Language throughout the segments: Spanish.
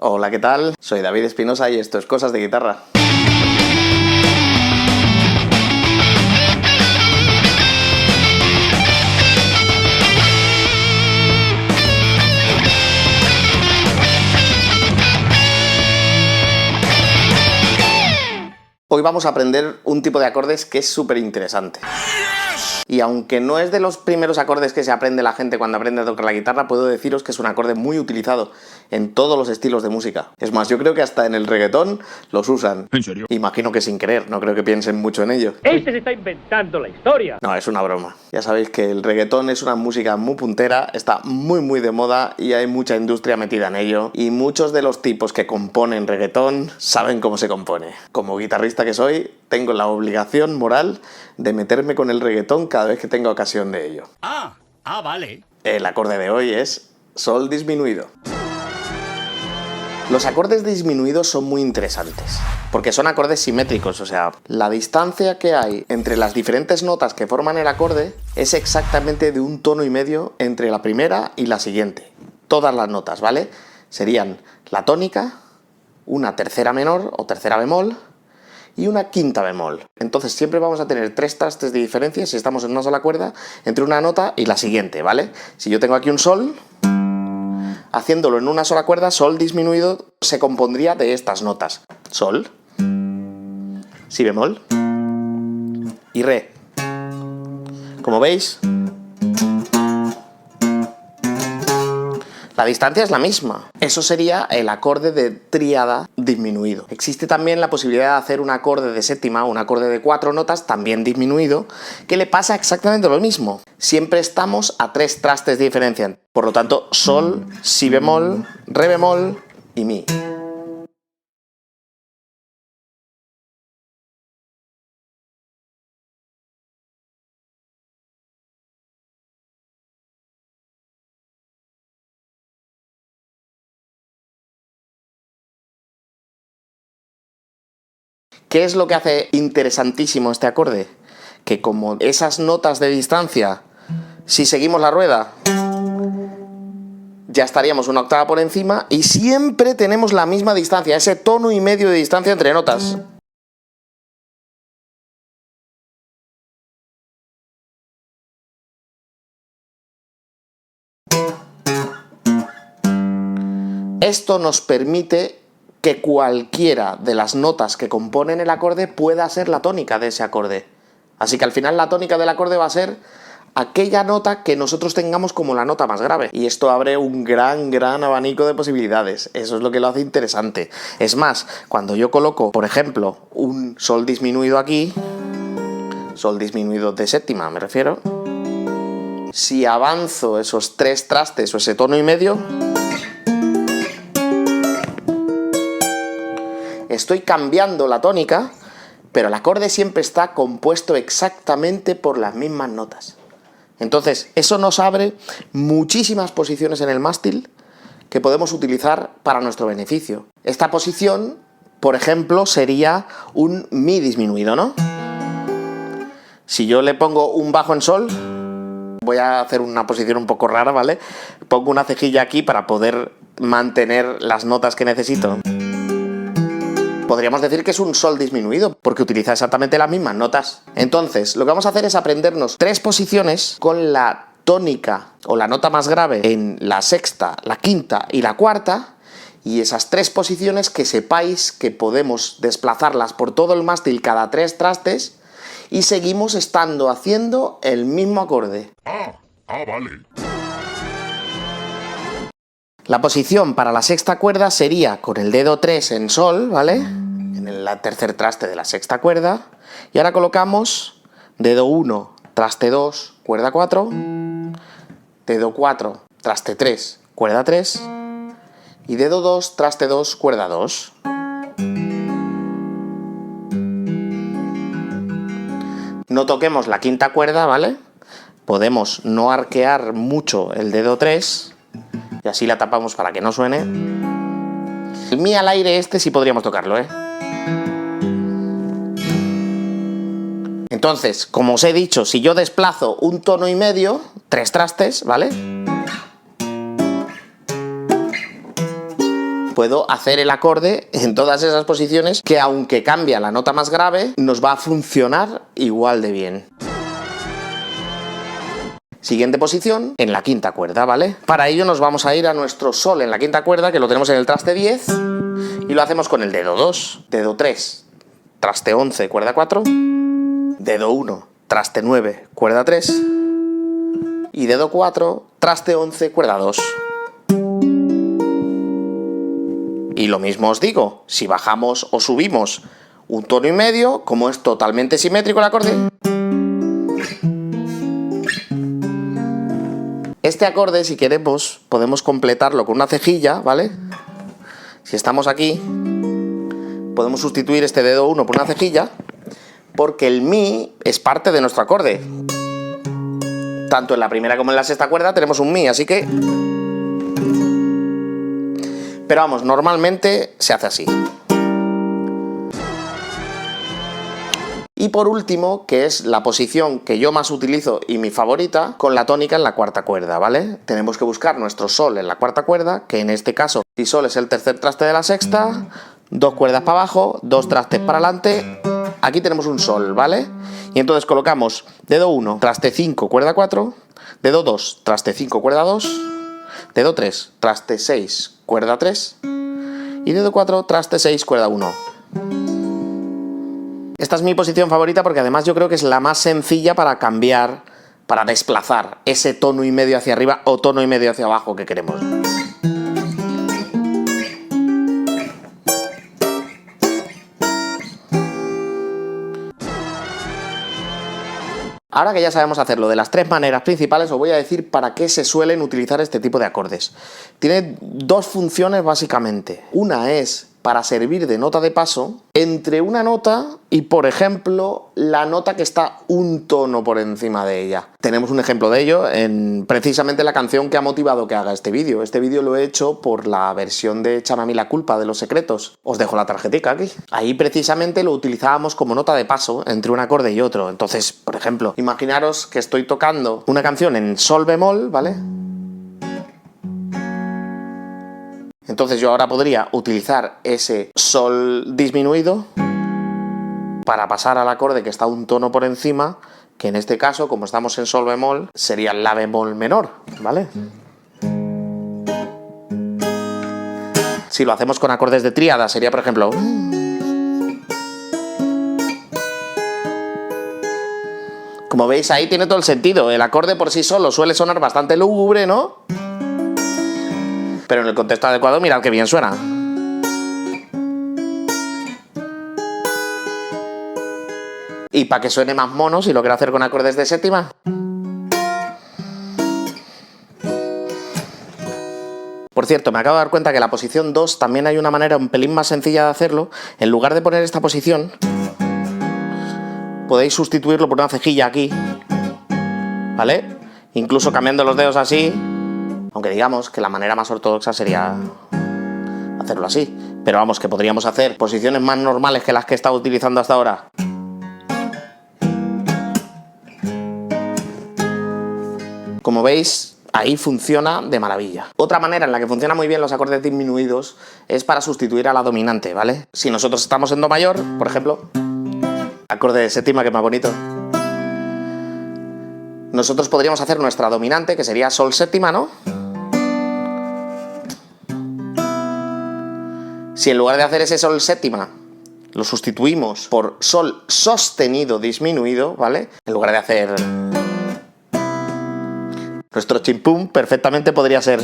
Hola, ¿qué tal? Soy David Espinosa y esto es Cosas de Guitarra. Hoy vamos a aprender un tipo de acordes que es súper interesante. Y aunque no es de los primeros acordes que se aprende la gente cuando aprende a tocar la guitarra, puedo deciros que es un acorde muy utilizado en todos los estilos de música. Es más, yo creo que hasta en el reggaetón los usan. ¿En serio? Imagino que sin querer, no creo que piensen mucho en ello. Este se está inventando la historia. No, es una broma. Ya sabéis que el reggaetón es una música muy puntera, está muy de moda y hay mucha industria metida en ello. Y muchos de los tipos que componen reggaetón saben cómo se compone. Como guitarrista que soy, tengo la obligación moral de meterme con el reggaetón cada vez que tenga ocasión de ello. Vale. El acorde de hoy es sol disminuido. Los acordes disminuidos son muy interesantes, porque son acordes simétricos, o sea, la distancia que hay entre las diferentes notas que forman el acorde es exactamente de un tono y medio entre la primera y la siguiente. Todas las notas, ¿vale? Serían la tónica, una tercera menor o tercera bemol y una quinta bemol. Entonces siempre vamos a tener 3 trastes de diferencia si estamos en una sola cuerda entre una nota y la siguiente, ¿vale? Si yo tengo aquí un sol, haciéndolo en una sola cuerda, sol disminuido se compondría de estas notas: sol, si bemol y re. Como veis, la distancia es la misma. Eso sería el acorde de tríada disminuido. Existe también la posibilidad de hacer un acorde de séptima, un acorde de 4 notas, también disminuido, que le pasa exactamente lo mismo. Siempre estamos a 3 trastes de diferencia. Por lo tanto, sol, si bemol, re bemol y mi. ¿Qué es lo que hace interesantísimo este acorde? Que como esas notas de distancia, si seguimos la rueda, ya estaríamos una octava por encima y siempre tenemos la misma distancia, ese tono y medio de distancia entre notas. Esto nos permite que cualquiera de las notas que componen el acorde pueda ser la tónica de ese acorde. Así que al final la tónica del acorde va a ser aquella nota que nosotros tengamos como la nota más grave. Y esto abre un gran abanico de posibilidades. Eso es lo que lo hace interesante. Es más, cuando yo coloco, por ejemplo, un sol disminuido aquí, sol disminuido de séptima me refiero, si avanzo esos 3 trastes o ese tono y medio, estoy cambiando la tónica, pero el acorde siempre está compuesto exactamente por las mismas notas. Entonces, eso nos abre muchísimas posiciones en el mástil que podemos utilizar para nuestro beneficio. Esta posición, por ejemplo, sería un mi disminuido, ¿no? Si yo le pongo un bajo en sol, voy a hacer una posición un poco rara, ¿vale? Pongo una cejilla aquí para poder mantener las notas que necesito. Podríamos decir que es un sol disminuido, porque utiliza exactamente las mismas notas. Entonces, lo que vamos a hacer es aprendernos 3 posiciones con la tónica o la nota más grave en la sexta, la quinta y la cuarta, y esas 3 posiciones que sepáis que podemos desplazarlas por todo el mástil cada 3 trastes y seguimos estando haciendo el mismo acorde. Vale. La posición para la sexta cuerda sería con el dedo 3 en sol, ¿vale? En el tercer traste de la sexta cuerda. Y ahora colocamos dedo 1, traste 2, cuerda 4, dedo 4, traste 3, cuerda 3, y dedo 2, traste 2, cuerda 2. No toquemos la quinta cuerda, ¿vale? Podemos no arquear mucho el dedo 3, y así la tapamos para que no suene. El mi al aire este sí podríamos tocarlo, ¿eh? Entonces, como os he dicho, si yo desplazo un tono y medio, 3 trastes, ¿vale? puedo hacer el acorde en todas esas posiciones que, aunque cambia la nota más grave, nos va a funcionar igual de bien. Siguiente posición, en la quinta cuerda, ¿vale? Para ello nos vamos a ir a nuestro sol en la quinta cuerda, que lo tenemos en el traste 10, y lo hacemos con el dedo 2, dedo 3, traste 11, cuerda 4, dedo 1, traste 9, cuerda 3, y dedo 4, traste 11, cuerda 2. Y lo mismo os digo, si bajamos o subimos un tono y medio, como es totalmente simétrico el acorde, este acorde, si queremos, podemos completarlo con una cejilla, ¿vale? Si estamos aquí, podemos sustituir este dedo 1 por una cejilla, porque el mi es parte de nuestro acorde. Tanto en la primera como en la sexta cuerda tenemos un mi, así que... Pero vamos, normalmente se hace así. Y por último, que es la posición que yo más utilizo y mi favorita, con la tónica en la cuarta cuerda, ¿vale? Tenemos que buscar nuestro sol en la cuarta cuerda, que en este caso, si sol es el tercer traste de la sexta, 2 cuerdas para abajo, 2 trastes para adelante, aquí tenemos un sol, ¿vale? Y entonces colocamos dedo 1, traste 5, cuerda 4, dedo 2, traste 5, cuerda 2, dedo 3, traste 6, cuerda 3, y dedo 4, traste 6, cuerda 1. Esta es mi posición favorita porque además yo creo que es la más sencilla para cambiar, para desplazar ese tono y medio hacia arriba o tono y medio hacia abajo que queremos. Ahora que ya sabemos hacerlo de las 3 maneras principales, os voy a decir para qué se suelen utilizar este tipo de acordes. Tiene 2 funciones básicamente. Una es para servir de nota de paso entre una nota y, por ejemplo, la nota que está un tono por encima de ella. Tenemos un ejemplo de ello en precisamente la canción que ha motivado que haga este vídeo. Este vídeo lo he hecho por la versión de Échame a mí la culpa de Los Secretos. Os dejo la tarjetica aquí. Ahí precisamente lo utilizábamos como nota de paso entre un acorde y otro. Entonces, por ejemplo, imaginaros que estoy tocando una canción en sol bemol, ¿vale? Entonces yo ahora podría utilizar ese sol disminuido para pasar al acorde que está un tono por encima, que en este caso, como estamos en sol bemol, sería la bemol menor, ¿vale? Si lo hacemos con acordes de tríada, sería, por ejemplo... Como veis, ahí tiene todo el sentido. El acorde por sí solo suele sonar bastante lúgubre, ¿no? Pero en el contexto adecuado, mirad qué bien suena. Y para que suene más mono, si lo quiero hacer con acordes de séptima. Por cierto, me acabo de dar cuenta que la posición 2 también hay una manera un pelín más sencilla de hacerlo. En lugar de poner esta posición, podéis sustituirlo por una cejilla aquí, ¿vale? Incluso cambiando los dedos así. Aunque digamos que la manera más ortodoxa sería hacerlo así. Pero vamos, que podríamos hacer posiciones más normales que las que he estado utilizando hasta ahora. Como veis, ahí funciona de maravilla. Otra manera en la que funciona muy bien los acordes disminuidos es para sustituir a la dominante, ¿vale? Si nosotros estamos en do mayor, por ejemplo, acorde de séptima, que es más bonito, nosotros podríamos hacer nuestra dominante, que sería sol séptima, ¿no? Si en lugar de hacer ese sol séptima lo sustituimos por sol sostenido disminuido, ¿vale? En lugar de hacer nuestro chimpum, perfectamente podría ser.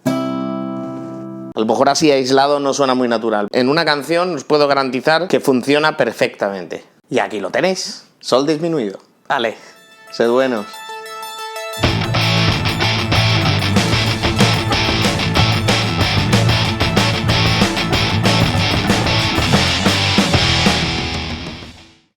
A lo mejor así aislado no suena muy natural. En una canción os puedo garantizar que funciona perfectamente. Y aquí lo tenéis, sol disminuido. Vale, sed buenos.